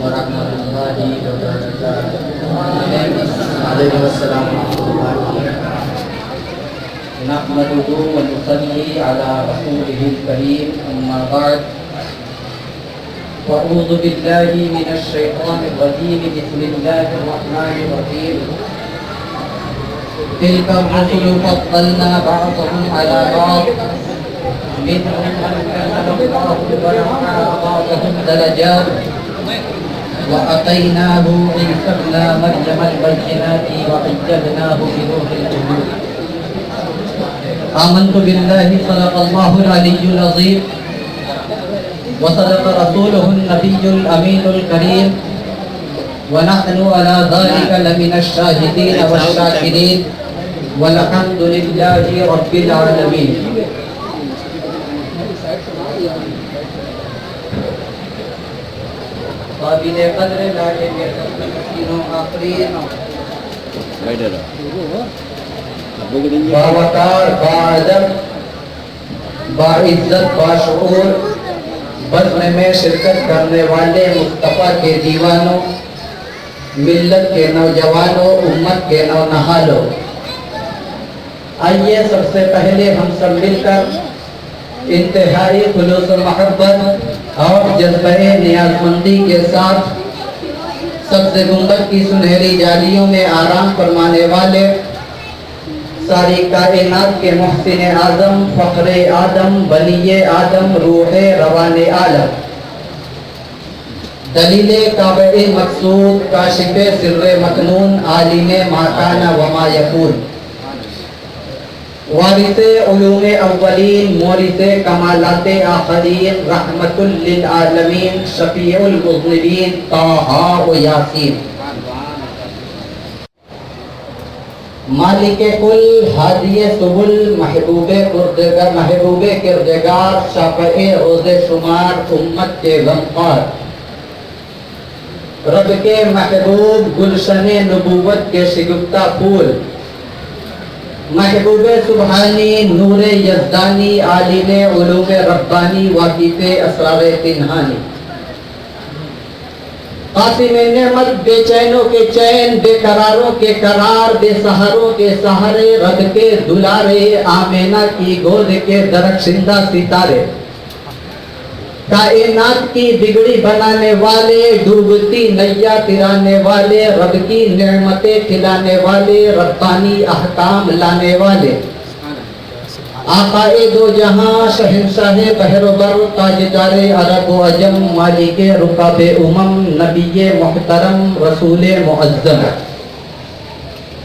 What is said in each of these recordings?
ورحمۃ اللہ وبرکاتہ۔ وعلیکم السلام ورحمۃ اللہ وبرکاتہ۔ نحمده ونصلي على رسوله الكريم، أما بعد، وأعوذ بالله من الشيطان الرجيم، بسم الله الرحمن الرحيم۔ تلك الرسل فضلنا بعضهم على بعض، منهم من كلم الله ورفع بعضهم درجات، وآتيناه عيسى ابن مريم البينات وأيدناه بروح القدس۔ آمنت بالله صدق الله العلي العظيم وصدق رسوله النبي الأمين الكريم، ونحن على ذلك لمن الشاهدين والشاكرين، والحمد لله رب العالمين۔ قابل قدر لاٹے کے مسکینوں آفرین، باوقار، باادب، باعزت، باشعور بزم میں شرکت کرنے والے مصطفیٰ کے دیوانوں، ملت کے نوجوانوں، امت کے نونہالوں، آئیے سب سے پہلے ہم سب مل کر انتہائی خلوص و محبت اور جذبہ نیاز مندی کے ساتھ سبز گنبد کی سنہری جالیوں میں آرام فرمانے والے ساری کائنات کے محسن اعظم، فخر آدم، ولی آدم، روح روان عالم، دلیل کعبہ مقصود، کاشف سر مکنون، عالم ما کان و ما یکون، وارث علوم اولین، مورث کمالات آخرین، رحمت للعالمین، شفیع المذنبین، طٰہٰ و یاسین، مالک کل، ہادی سبل، محبوب کردگار، شافع روز شمار، امت کے غمخوار، رب کے محبوب، گلشن نبوت کے شگفتہ پھول، محبوب سبحانی، نور یزدانی، عالم علوم ربانی، واقف اسرار پنہانی، قاسم نعمت، بے چینوں کے چین، بے قراروں کے قرار، بے سہاروں کے سہارے، رب کے دلارے، آمینہ کی گود کے درخشندہ ستارے، کائنات کی بگڑی بنانے والے، ڈوبتی نیا ترانے والے، رب کی نعمتیں کھلانے والے، ربانی احکام لانے والے، آقائے دو جہاں، شہنشاہ بحر و بر، تاجدار عرب و عجم، مالک رکاب امم، نبی محترم، رسول معظم،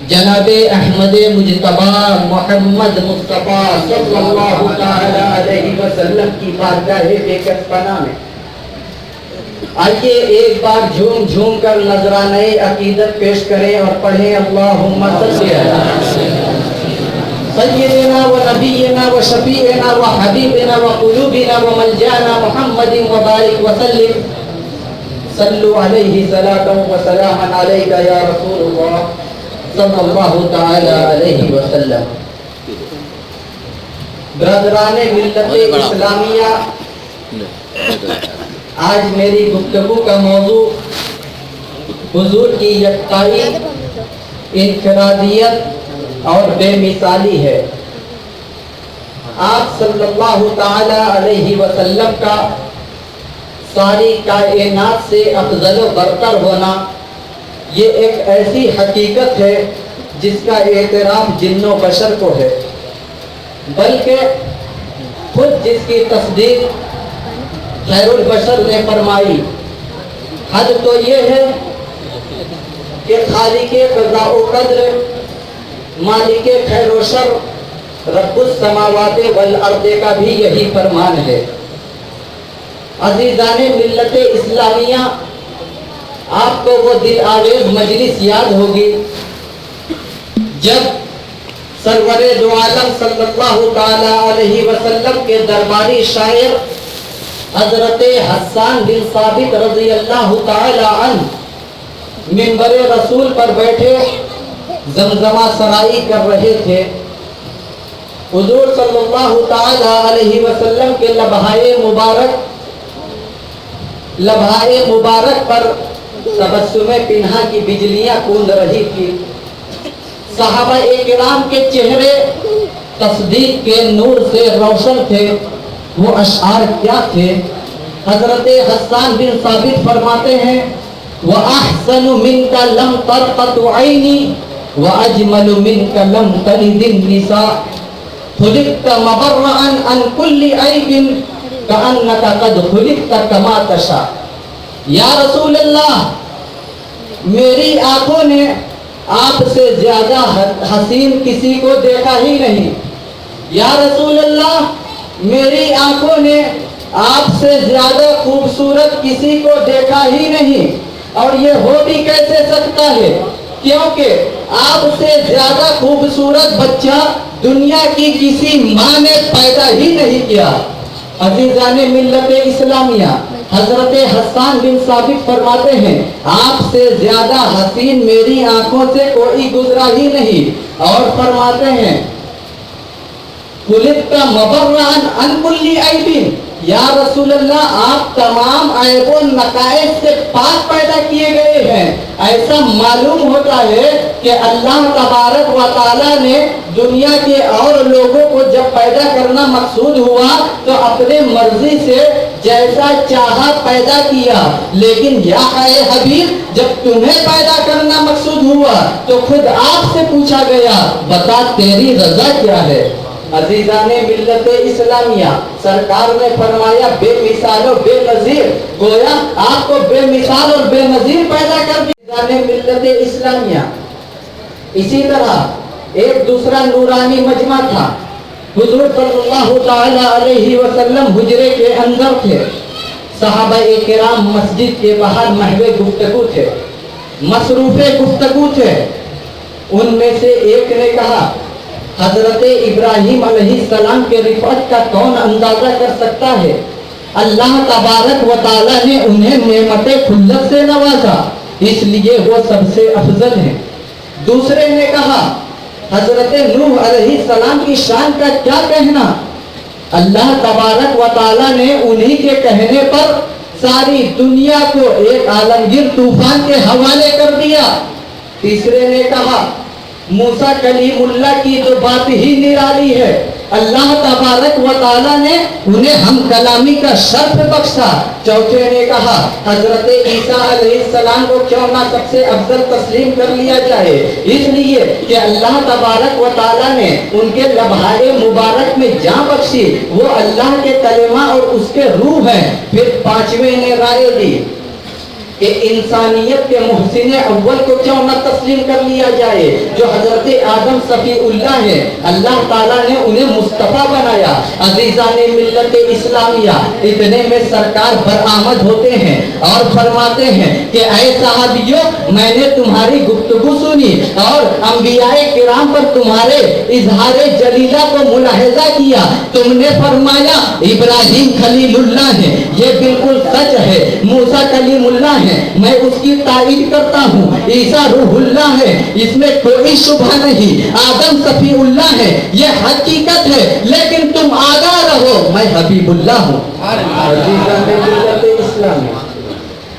جناب احمد مجتبی محمد مصطفیٰ صلی اللہ تعالی علیہ وسلم کی بارگاہ بے کس پناہ میں آئیے ایک بار جھوم جھوم کر نذرانہ عقیدت پیش کریں اور پڑھیں اللہم صلی علی سیدنا و نبینا و شفیعنا و حبیبنا و قلوبنا و ملجانا محمد و بارک وسلم، صلو علیہ صلاۃ و سلام علیک یا رسول اللہ صلی اللہ تعالی علیہ وسلم۔ برادران ملت اسلامیہ، آج میری گفتگو کا موضوع حضور کی یکتائی، انفرادیت اور بے مثالی ہے۔ آپ صلی اللہ تعالی علیہ وسلم کا ساری کائنات سے افضل و برتر ہونا یہ ایک ایسی حقیقت ہے جس کا اعتراف جن و بشر کو ہے، بلکہ خود جس کی تصدیق خیر البشر نے فرمائی۔ حد تو یہ ہے کہ خالق قضاء و قدر، مالک خیر و شر، رب السماوات والارض کا بھی یہی فرمان ہے۔ عزیزان ملت اسلامیہ، آپ کو وہ دل آویز مجلس یاد ہوگی جب سرور دو عالم صلی اللہ تعالی علیہ وسلم کے درباری شاعر حضرت حسان بن ثابت رضی اللہ تعالی عنہ منبر رسول پر بیٹھے زمزمہ سرائی کر رہے تھے۔ حضور صلی اللہ تعالی علیہ وسلم کے لبہائے مبارک लबाए मुबारक पर तबस्सुमे पिन्हा की बिजलियां कूद रही थी। सहाबा किराम के चेहरे तस्दीक के नूर से रोशन थे। वो अशआर क्या थे? हजरत हस्सान बिन साबित फरमाते हैं, व अहसनु मिनका लम तरक़तु ऐनी व अजमलु मिनका लम तलिदिन निसा खुलिक़्ता मबर्रअन अन कुल्ली ऐबिन कअन्नका क़द खुलिक़्ता कमा तशा। या रसूल अल्लाह, मेरी आंखों ने आपसे ज्यादा हसीन किसी को देखा ही नहीं। या रसूल अल्लाह, मेरी आंखों ने आपसे ज्यादा खूबसूरत किसी को देखा ही नहीं। और ये हो भी कैसे सकता है, क्योंकि आपसे ज्यादा खूबसूरत बच्चा दुनिया की किसी माँ ने पैदा ही नहीं किया। अजीजाने मिल्लत इस्लामिया, हजरत हस्सान बिन साबित फरमाते हैं, आपसे ज्यादा हसीन मेरी आंखों से कोई गुजरा ही नहीं। और फरमाते हैं, खुलिक़्ता मबर्रअन अन कुल्ली ऐबिन, या रसूल अल्लाह, आप तमाम ऐबों नकाइस से पाक पैदा किए गए हैं। ऐसा मालूम होता है कि अल्लाह तबारक व तआला ने दुनिया के और लोगों को जब पैदा करना मकसूद हुआ तो अपने मर्जी से जैसा चाहा पैदा किया। लेकिन या हबीब, जब तुम्हें पैदा करना मकसूद हुआ तो खुद आपसे पूछा गया, बता तेरी रजा क्या है? अजीजाने मिल्लत इस्लामिया, सरकार ने फरमाया, बेमिसाल और बेनजीर, गोया आपको बेमिसाल और बेनजीर पैदा कर दिया। अजीजाने मिल्लत इस्लामिया, इसी तरह एक दूसरा नूरानी मजमा था। हुजूर सल्लल्लाहु ताला अलैहि वसल्लम हुजरे के अंदर थे। सहाबा किराम मस्जिद के बाहर महवे गुफ्तगू थे, मसरूफे गुफ्तगू थे। उनमें से एक ने कहा, हजरत इब्राहिम अलैहिस्सलाम के रिफ़अत का कौन अंदाजा कर सकता है? अल्लाह तबारक व तआला ने उन्हें नेमते खुल्लत से नवाजा, इसलिए वो सबसे अफजल है। दूसरे ने कहा, हजरत नूह अलैहिस्सलाम की शान का क्या कहना? अल्लाह तबारक व तआला ने उन्हीं के कहने पर सारी दुनिया को एक आलमगीर तूफान के हवाले कर दिया। तीसरे ने कहा, मूसा कलीमुल्लाह की तो बात ही निराली है, अल्लाह तबारक व तआला ने उन्हें हम कलामी का शर्फ बख्शा। चौथे ने कहा, हजरत ईसा अलैहिस्सलाम को क्यों ना सबसे अफजल तस्लीम कर लिया जाए, इसलिए कि अल्लाह तबारक व तआला ने उनके लम्हाए मुबारक में जान बख्शी, वो अल्लाह के कलेमा और उसके रूह है। फिर पांचवें ने राय दी कि इंसानियत के मुहसिन अव्वल को क्यों न तस्लीम कर लिया जाए, जो हजरत आदम सफीउल्लाह है, अल्लाह ताला ने उन्हें मुस्तफा बनाया। अजीजाने मिल्लत इस्लामिया, इतने में सरकार बरामद होते हैं और फरमाते हैं कि ऐ सहाबियों, मैंने तुम्हारी गुफ्तगू सुनी और अंबियाए किराम पर तुम्हारे इजहारे जलीला को मुलाहिजा किया। तुमने फरमाया इब्राहिम खलीलुल्लाह है, ये बिल्कुल सच है। मूसा कलीमुल्लाह है, मैं उसकी तारीफ करता हूँ। ईसा रूहुल्लाह है, इसमें कोई शुबह नहीं। आदम सफीउल्लाह है, ये हकीकत है। लेकिन तुम आगाह रहो, मैं हबीबुल्लाह हूँ।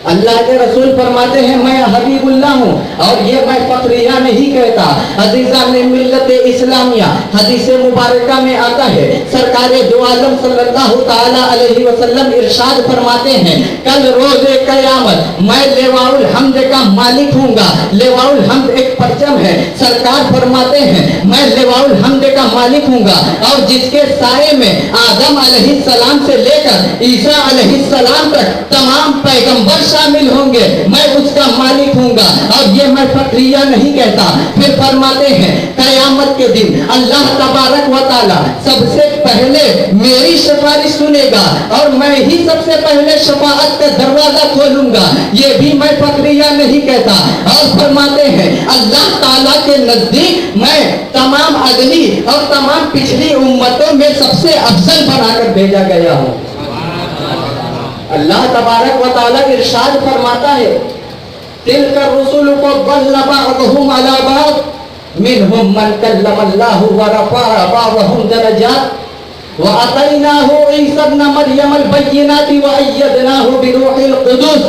अल्लाह के रसूल फरमाते हैं, मैं हबीबुल्लाह हूँ और ये मैं फखरिया नहीं कहता। अजीजा ने मिल्लत इस्लामिया, हदीस मुबारका में आता है, सरकार दो आलम सल्लल्लाहु ताला अलैहि वसल्लम इरशाद फरमाते हैं, कल रोज़े क़यामत मैं लेवाउल हम्द का मालिक हूँगा। लेवाउल हम्द एक परचम है। सरकार फरमाते हैं, मैं लेवाउल हम्द का मालिक हूँगा और जिसके साये में आदम अलैहिस्सलाम से लेकर ईसा अलैहिस्सलाम तक तमाम पैगंबर शामिल होंगे, मैं उसका मालिक हूँगा। और ये मैं फखरिया नहीं कहता। फिर फरमाते हैं, क़यामत के दिन अल्लाह तबारक व तआला सबसे पहले मेरी सिफारिश सुनेगा और मैं ही सबसे पहले शफाअत का दरवाजा खोलूंगा। ये भी मैं फखरिया नहीं कहता। और फरमाते हैं, अल्लाह ताला के नजदीक मैं तमाम अगली और तमाम पिछली उम्मतों में सबसे अफजल बनाकर भेजा गया हूँ। अल्लाह तबारक व तआला इरशाद फरमाता है, तिलका रुसुल को बल्लबअहुम अला बअद मिनहुम मन कल्लमल्लाहु व रफ़अ बअदहुम दरजात। وَأَتَيْنَاهُ عِيسَى ابْنَ مَرْيَمَ الْبَيِّنَاتِ وَأَيَّدْنَاهُ بِرُوحِ الْقُدُسِ.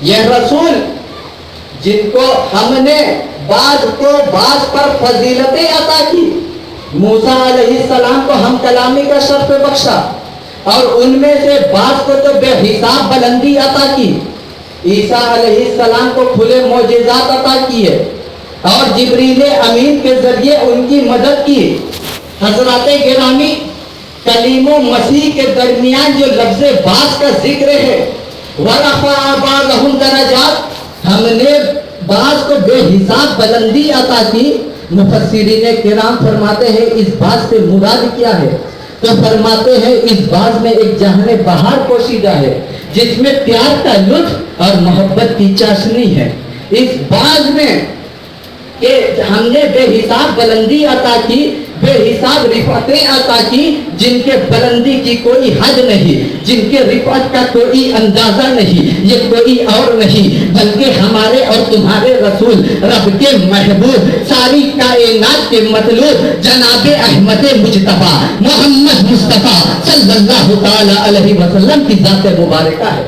یہ رسول جن کو ہم نے بعض کو بعض پر فضیلتیں عطا کی، موسیٰ علیہ السلام کو ہم کلامی کا شرف بخشا اور ان میں سے بعض کو تو بے حساب بلندی عطا کی، عیسیٰ علیہ السلام کو کھلے معجزات عطا کیے اور جبریل امین کے ذریعے ان کی مدد کی. حضرات گرامی، کلیم و مسیح کے درمیان جو لفظ بعض کا ذکر ہے، وَرَفَعَ بَعْضَهُمْ دَرَجَاتٍ، ہم نے بعض کو بے حساب بلندی عطا کی. مفسرین کرام فرماتے ہیں اس بعض سے مراد کیا ہے؟ تو فرماتے ہیں اس بعض میں ایک جہان بہار پوشیدہ ہے جس میں پیار کا لطف اور محبت کی چاشنی ہے. اس بعض میں کہ ہم نے بے حساب بلندی عطا کی، بے حساب رفعتیں عطا کی جن کے بلندی کی کوئی حد نہیں، جن کے رفعت کا کوئی اندازہ نہیں. یہ کوئی اور نہیں بلکہ ہمارے اور تمہارے رسول، رب کے محبوب، ساری کائنات کے مطلوب جناب احمد مجتبیٰ محمد مصطفیٰ صلی اللہ تعالی علیہ وسلم کی ذات مبارکہ ہے.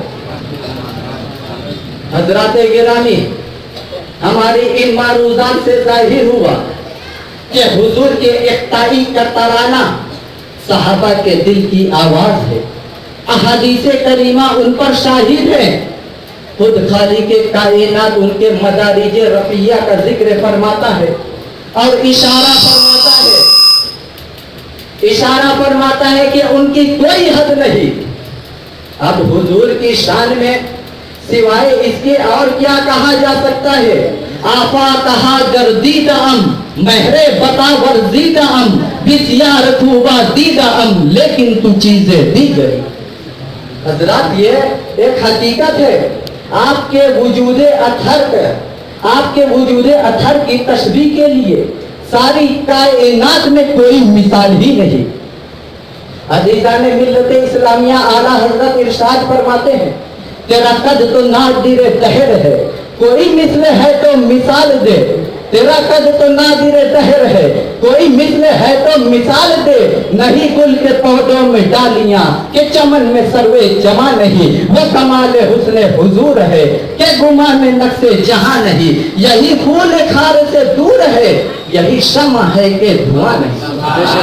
حضرات گرامی، ہماری ان معروضات سے ظاہر ہوا کہ حضور کے اقتدائی کا ترانہ صحابہ کے دل کی آواز ہے. احادیث کریمہ ان پر شاہد ہے. خود خالق کائنات ان کے مدارج رفیہ کا ذکر فرماتا ہے اور اشارہ فرماتا ہے کہ ان کی کوئی حد نہیں. اب حضور کی شان میں سوائے اس کے اور کیا کہا جا سکتا ہے؟ آفا کہا گردیدہ ام، مہرے بتا ورزیدہ ام، بسیار خوبہ دیدہ ام، لیکن تو چیزیں دی گئی. حضرات، یہ ایک حقیقت ہے. آپ کے وجود اطہر کی تشبیہ کے لیے ساری کائنات میں کوئی مثال ہی نہیں. عزیزان ملت اسلامیہ، اعلیٰ حضرت ارشاد فرماتے ہیں تیرا قد تو نادر دہر ہے، کوئی مثل ہے تو مثال دے. تیرا قد تو نادر دہر ہے، کوئی مثل ہے تو مثال دے. نہیں گل کے پودوں میں ڈالیاں کہ چمن میں سروے جمع نہیں. وہ کمال حسن حضور ہے کہ گمان نقص جہاں نہیں. یہی پھول خار سے دور ہے، یہی شمع ہے کہ دھواں نہیں.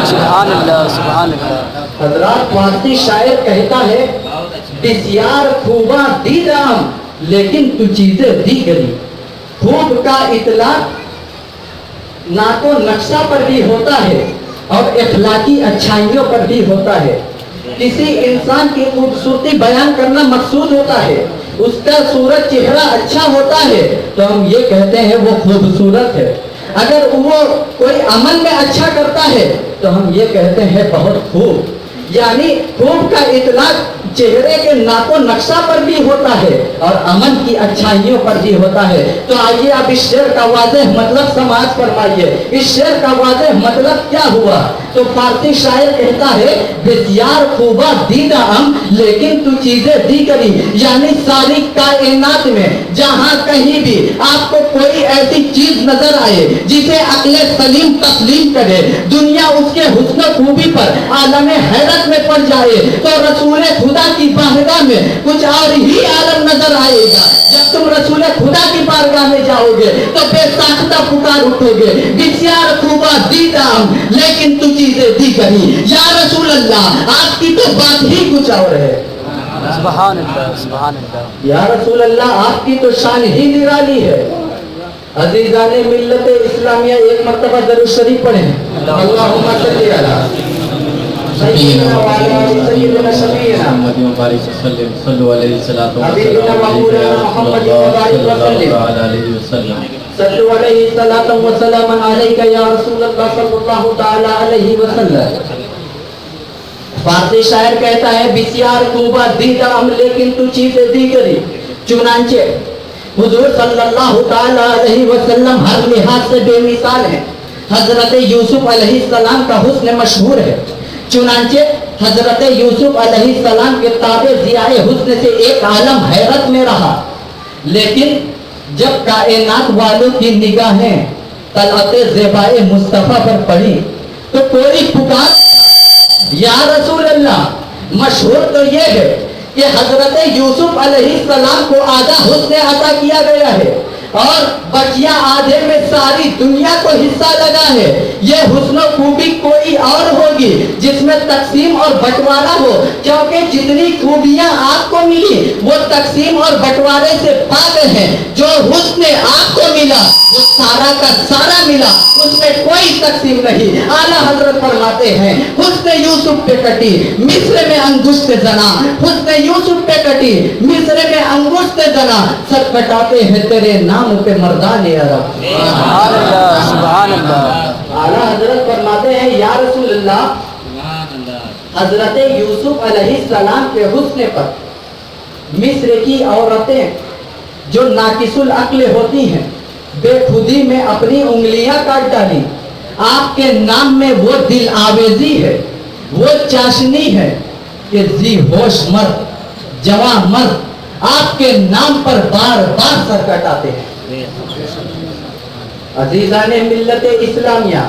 سبحان اللہ، سبحان اللہ. حضرات، فارسی شاعر کہتا ہے بسیار خوباں دیدام، لیکن تو چیزیں دی گئی. خوب کا اطلاق نہ تو نقشہ پر بھی ہوتا ہے اور اخلاقی اچھائیوں پر بھی ہوتا ہے. کسی انسان کی خوبصورتی بیان کرنا مقصود ہوتا ہے، اس کا صورت چہرہ اچھا ہوتا ہے تو ہم یہ کہتے ہیں وہ خوبصورت ہے. اگر وہ کوئی عمل میں اچھا کرتا ہے تو ہم یہ کہتے ہیں بہت خوب. یعنی خوب کا اطلاق چہرے کے ناک و نقشہ پر بھی ہوتا ہے اور عمل کی اچھائیوں پر بھی ہوتا ہے. تو آئیے اب اس شعر کا واضح مطلب سماعت فرمائیے. اس شعر کا واضح مطلب کیا ہوا؟ تو فارسی شاعر کہتا ہے بسیار خوبا دیدہ ہم، لیکن تو چیزیں دی کری. یعنی ساری کائنات میں جہاں کہیں بھی آپ کو کوئی ایسی چیز نظر آئے جسے عقل سلیم تسلیم کرے، دنیا اس کے حسن و خوبی پر عالم حیرت میں پڑ جائے، تو رسول خدا کی بارگاہ میں کچھ اور ہی عالم نظر آئے گا. جب تم رسول خدا کی بارگاہ میں جاؤ گے تو بے ساختہ پکار اٹھو گے بسیار خوبا دیدہ ہم، لیکن تو چیزیں دی کری. یا رسول اللہ، آپ کی تو بات ہی کچھ اور ہے. سبحان اللہ، سبحان اللہ. یا رسول اللہ، آپ کی تو شان ہی نرالی ہے. عزیزان ملت اسلامیہ، ایک مرتبہ درود شریف پڑھیں. اللہم صلی علی سیدنا سیدنا شفیعنا محمد مبارک وسلم، صلو علیہ الصلوۃ والسلام محمد مبارک وسلم، صلو علیہ الصلوۃ والسلام علیک یا رسول اللہ صلی اللہ تعالی علیہ وسلم. فارسی شاعر کہتا ہے بسیار خوبا دیدہ ہم، لیکن تو چیزیں دی کری. چنانچہ حضور صلی اللہ تعالی علیہ وسلم ہر لحاظ سے بے مثال ہے. حضرت یوسف علیہ السلام کا حسن مشہور ہے. چنانچہ حضرت یوسف علیہ السلام کے تابع ضیاء حسن سے ایک عالم حیرت میں رہا. لیکن جب کائنات والوں کی نگاہیں طلعت زیبائے مصطفیٰ پر پڑی تو کوئی پکار या रसूल अल्लाह, मशहूर तो ये है कि हजरत यूसुफ अलैहिस्सलाम को आधा हुस्न अता किया गया है और बचिया आधे में सारी दुनिया को हिस्सा लगा है। ये हुस्न खूबी कोई और होगी जिसमें तकसीम और बंटवारा हो, क्योंकि जितनी खूबियां आपको मिली वो तकसीम और बंटवारे से पाक हैं। जो हुस्न आपको मिला वो सारा का सारा मिला, उसमें कोई तकसीम नहीं। आला हजरत फरमाते हैं, हुस्न यूसुफ पे कटी मिस्र में अंगुष्ठ जना, हुस्न यूसुफ पे कटी मिस्र में अंगुष्ठ जना, सब कटाते हैं तेरे नाम पे मर्दाने अरब। सुभान अल्लाह, सुभान अल्लाह। आला हजरत फरमाते हैं, या रसूल अल्लाह, हजरत यूसुफ अलैहिस्सलाम के हुस्न पर मिस्र की औरतें जो नाकिसुल अक्ल होती हैं, बेखुदी में अपनी उंगलियां काट डाली। आपके नाम में वो दिल आवेजी है, वो चाशनी है कि जी होश मर्द, जवान मर्द आपके नाम पर बार बार सर कटाते हैं। अजीजाने मिल्लते इस्लामिया,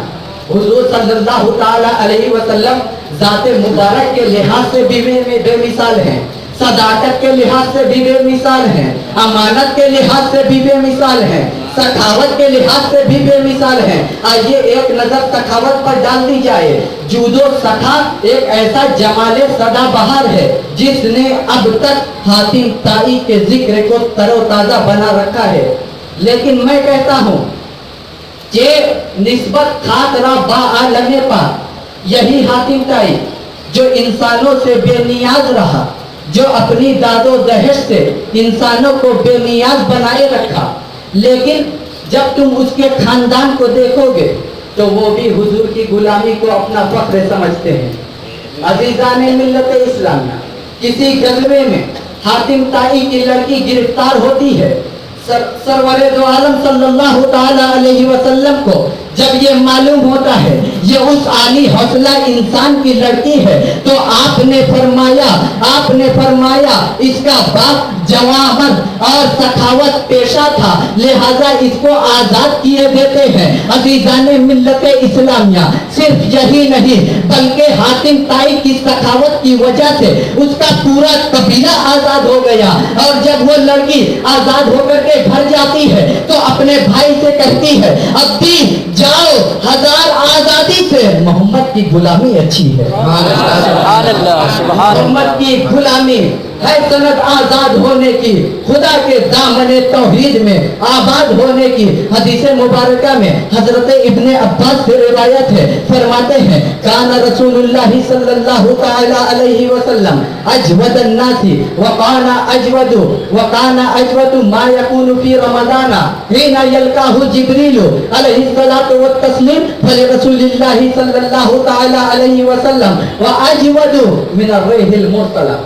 हुजूर सल्लल्लाहु ताला अलैहि वसल्लम जाते मुबारक के लिहाज से भी बेमिसाल हैं, सदाकत के लिहाज से भी बेमिसाल हैं, अमानत के लिहाज से भी बेमिसाल हैं, सखावत के लिहाज से भी बेमिसाल हैं। आइए एक नजर सखावत पर डाल दी जाए। जूदो सखा एक ऐसा जमाले सदाबहार है जिसने अब तक हातिम ताई के जिक्र को तरोताजा बना रखा है। लेकिन मैं कहता हूँ कि निस्बत खातरा बा आलमे पा, यही हातिम ताई जो इंसानों से बेनियाज रहा, जो अपनी दादो दहेज से इंसानों को बेनियाज बनाए रखा, लेकिन जब तुम उसके खानदान को देखोगे तो वो भी हुजूर की गुलामी को अपना फख्र समझते हैं। अजीजाने मिल्लत इस्लामिया, किसी गजबे में हातिम ताई की लड़की गिरफ्तार होती है। सरवरे दो आलम सल्लल्लाहु ताला अलैहि वसल्लम को जब ये मालूम होता है ये उस आली हौसला इंसान की लड़की है, तो आपने फरमाया इसका बाप जवान और सखावत पेशा था, लिहाजा इसको आजाद किए देते हैं। अजीजाने मिल्लत इस्लामिया, सिर्फ यही नहीं बल्कि हातिम ताई की सखावत की वजह से उसका पूरा कबीला आजाद हो गया। और जब वो लड़की आजाद होकर के घर जाती है तो अपने भाई से कहती है, अब्बी जाओ, हजार आजादी से मोहम्मद की गुलामी अच्छी है। मोहम्मद की गुलामी है सनद आजाद होने की, खुदा के दामने तौहीद में आबाद होने की। हदीस मुबारका में हजरत इब्ने अब्बास से रिवायत है, फरमाते हैं काना रसूलुल्लाह सल्लल्लाहु ताला अलैहि वसल्लम अजवदन नासी व काना अजवदु मा यकूनु फी रमज़ाना हिना यल्काहु जिब्रील अलैहि सलातु व तस्लीम फली रसूलिल्लाह सल्लल्लाहु ताला अलैहि वसल्लम व अजवदु मिन अर्रिहिल मुरसला।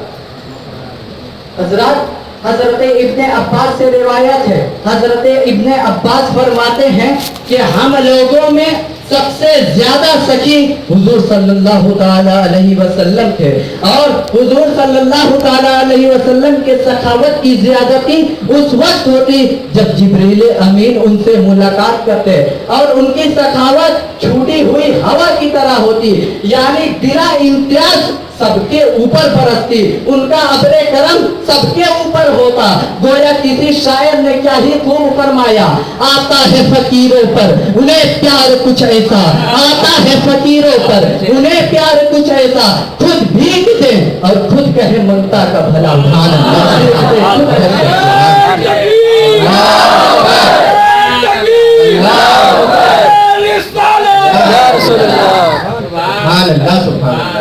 हजरत इब्ने अब्बास से रिवायत है, हजरत इब्ने अब्बास फरमाते हैं कि हम लोगों में सबसे ज्यादा सखी हुजूर सल्लल्लाहु ताला अलैहि वसल्लम थे, और हुजूर सल्लल्लाहु ताला अलैहि वसल्लम के सखावत की ज्यादती उस वक्त होती जब जिब्रील अमीन उनसे मुलाकात करते, और उनकी सखावत छूटी हुई हवा की तरह होती, यानी बिना इम्तियाज सबके ऊपर बरसती, उनका अबरे करम सबके ऊपर होता। गोया किसी शायर ने क्या ही खूब फरमाया, आता है फकीरों पर उन्हें प्यार कुछ ऐसा, आता है फकीरों पर उन्हें प्यार कुछ ऐसा, खुद भीग दे और खुद कहे ममता का भला उठाना।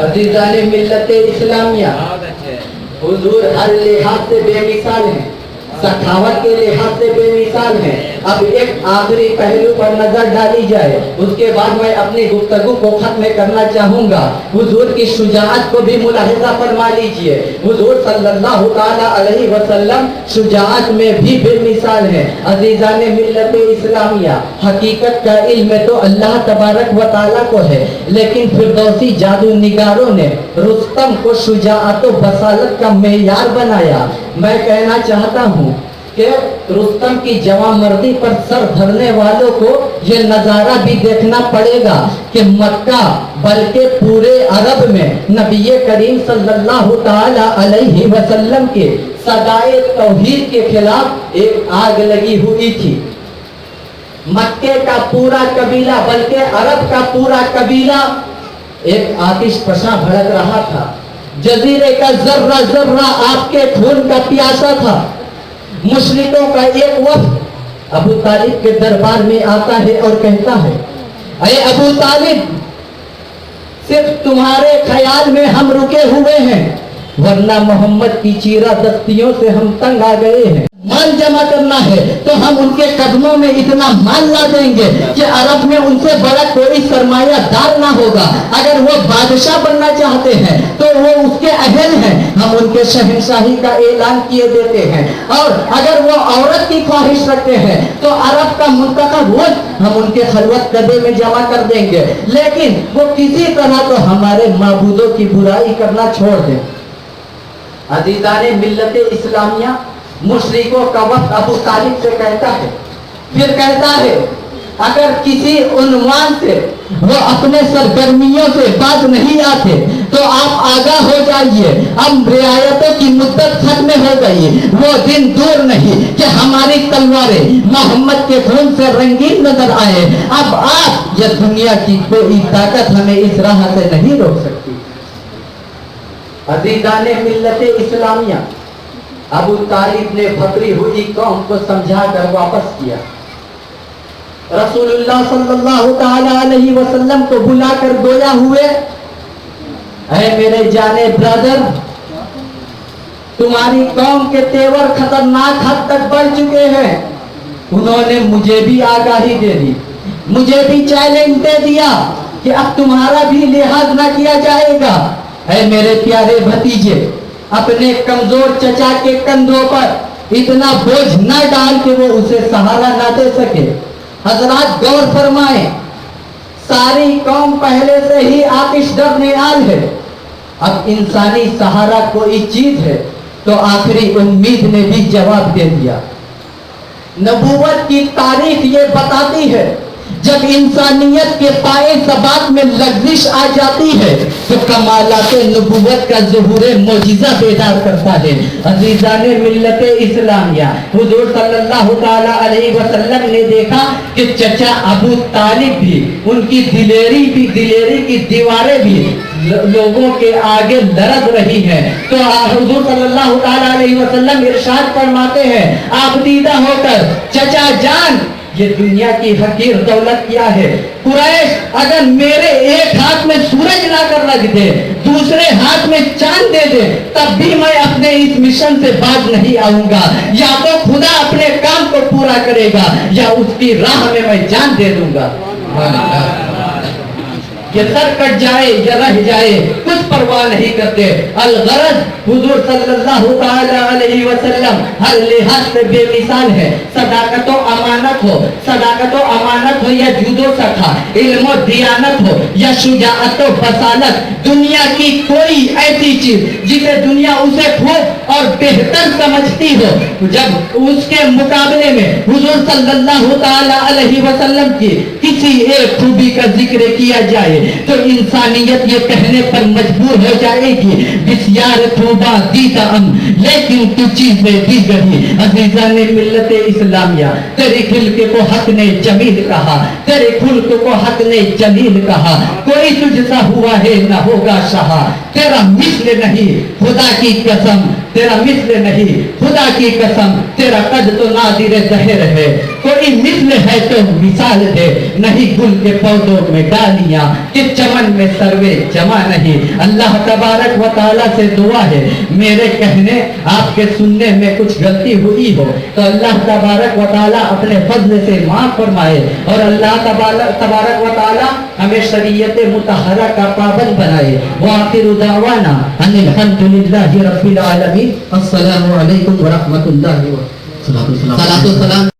अज़ीज़ाने मिल्लते इस्लामिया, हुजूर हर लिहाज से बेमिसाल हैं, सखावत के लिहाज से बेमिसाल हैं। अब एक आखिरी पहलू पर नजर डाली जाए, उसके बाद मैं अपनी गुफ्तगू को खत्म करना चाहूंगा। हुजूर की शुजाअत को भी मुलाहिजा फरमा लीजिए। हुजूर सल्लल्लाहु ताला अलैहि वसल्लम शुजाअत में भी बेमिसाल हैं। अज़ीज़ाने मिल्लत इस्लामिया, हकीकत का इल्म तो अल्लाह तबारक व ताला को है, लेकिन फिरदौसी जादू निगारों ने रुस्तम को शुजाअत व बसालत का मेयार बनाया। मैं कहना चाहता हूँ کہ रुस्तम की जवामर्दी पर सर धरने वालों को ये नजारा भी देखना पड़ेगा कि मक्का बल्कि पूरे अरब में नबी करीम सल्लल्लाहु ताला अलैहि वसल्लम के सदाए तौहीद के खिलाफ एक आग लगी हुई थी। मक्के का पूरा कबीला बल्कि अरब का पूरा कबीला एक आतिश फशा भड़क रहा था। जजीरे का जर्रा जर्रा आपके खून का प्यासा था। मुशरिकों का एक वफ्द अबू तालिब के दरबार में आता है और कहता है, अरे अबू तालिब, सिर्फ तुम्हारे ख्याल में हम रुके हुए हैं, वरना मोहम्मद की चीरा दस्तियों से हम तंग आ गए हैं। माल जमा करना है तो हम उनके कदमों में इतना माल ला देंगे कि अरब में उनसे बड़ा कोई सरमायादार ना होगा। अगर वो बादशाह बनना चाहते हैं तो वो उसके अहल हैं, हम उनके शहंशाही का ऐलान किए देते हैं। और अगर वो औरत की ख्वाहिश रखते हैं तो अरब का मुंतखब वक्त हम उनके खलवत कदे में जमा कर देंगे, लेकिन वो किसी तरह तो हमारे माबूदों की बुराई करना छोड़ दें। अजीज़ाने मिल्लत इस्लामिया मुशरिकों का वक्त अबू तालिब से कहता है, फिर कहता है, अगर किसी उन्वान से वो अपने सरगर्मियों से बाज नहीं आते तो आप आगाह हो जाइए, अब रियायतों की मुद्दत खत्म हो गई। वो दिन दूर नहीं कि हमारी तलवारें मोहम्मद के खून से रंगीन नजर आए। अब आप या दुनिया की कोई ताकत हमें इस राह से नहीं रोक सकती। अजीज़ाने मिल्लत इस्लामिया, अबू तालिब ने भकरी हुई कौम को समझा कर वापस किया। रसूलुल्लाह सल्लल्लाहु ताला अलैहि वसल्लम को बुलाकर गोया हुए, ऐ मेरे जाने ब्रदर, तुम्हारी कौम के तेवर खतरनाक हद तक बढ़ चुके हैं। उन्होंने मुझे भी आगाही दे दी, मुझे भी चैलेंज दे दिया कि अब तुम्हारा भी लिहाज ना किया जाएगा। ऐ मेरे प्यारे भतीजे, अपने कमजोर चचा के कंधों पर इतना बोझ न डाल के वो उसे सहारा ना दे सके। हजरात गौर फरमाएं, सारी कौम पहले से ही आतिशदर नियाल है, अब इंसानी सहारा कोई चीज है तो आखिरी उम्मीद ने भी जवाब दे दिया। नबूवत की तारीख ये बताती है, जब इंसानियत के पाए सबात में लग्जिश आ जाती है तो कमालात नबूवत का ज़ुहूर मौजिज़ा बेदार करता है। अज़ीज़ाने मिल्लत इस्लामिया, हुज़ूर सल्लल्लाहु ताला अलैहि वसल्लम ने देखा कि चचा अबू तालिब भी, उनकी दिलेरी की दीवारें भी लोगों के आगे लरज़ रही हैं। तो हुज़ूर सल्लल्लाहु ताला अलैहि वसल्लम इरशाद फरमाते हैं, आप दीदा होकर, चचा जान, ये दुनिया की हकीर दौलत क्या है? कुरैश अगर मेरे एक हाथ में सूरज लाकर रख दे, दूसरे हाथ में चांद दे दे, तब भी मैं अपने इस मिशन से बाज नहीं आऊंगा। या तो खुदा अपने काम को पूरा करेगा या उसकी राह में मैं जान दे दूंगा। ये सर कट जाए या रह जाए कुछ परवाह नहीं करते। अलगरज हुजूर सल्लल्लाहु ताला अलैहि वसल्लम हर लिहाज से बेमिसाल है। सदाकत व अमानत हो या जुदो सखा, इल्म व दियानत हो या शुजाअत व बसालत, दुनिया की कोई ऐसी चीज जिसे दुनिया उसे खूब और बेहतर समझती हो, जब उसके मुकाबले में हुजूर सल्लल्लाहु ताला अलैहि वसल्लम की किसी एक खूबी का जिक्र किया जाए तो इंसानियत ये कहने पर मजबूर हो जाएगी, बिस्यार तौबा दीदा अम, लेकिन तू चीजें दी गई। अज़ीज़ान मिल्लत इस्लामिया, तेरी खिलके को हक ने जमील कहा, तेरे खुल्क को हक ने जलील कहा। कोई तुझसा हुआ है न होगा शाह, तेरा मिस्ल नहीं खुदा की कसम, तेरा मिस्ल नहीं खुदा की कसम, तेरा कद तो नादिर ज़हर है। कोई मिस्ल है तो मिसाल दे, नहीं गुल के पौधों में डालियां कि चमन में सर्वे जमा नहीं। अल्लाह तबारक व तआला से दुआ है, मेरे कहने आपके सुनने में कुछ गलती हुई हो तो अल्लाह तबारक व तआला अपने फजल से माफ फरमाए और अल्लाह तबारक व तआला हमें शरीयत मुतहरा का पाबंद बनाए। व आखिरु दावाना अनिल हम्दुलिल्लाहि रब्बिल आलमीन। अस्सलामु अलैकुम व रहमतुल्लाहि व बरकातहू।